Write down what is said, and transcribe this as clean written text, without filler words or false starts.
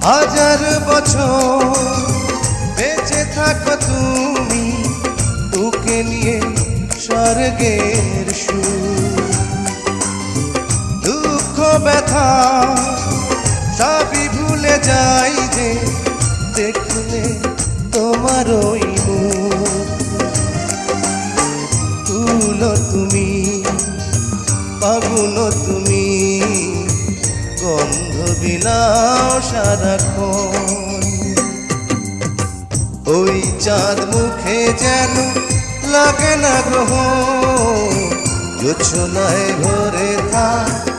হাজার বছর বেঁচে থাকো তুমি, তোকে নিয়ে স্বর্গের সুর। দুঃখ ব্যথা সবই ভুলে যাই যে দেখলে তোমার ওই মুখ। তুলো তুমি, পাগুলো তুমি, গন্ধ বিলাও সারাক্ষণ। ওই চাঁদ মুখে যেন লাগে না গ্রহ, জোছনায় ভরে থাক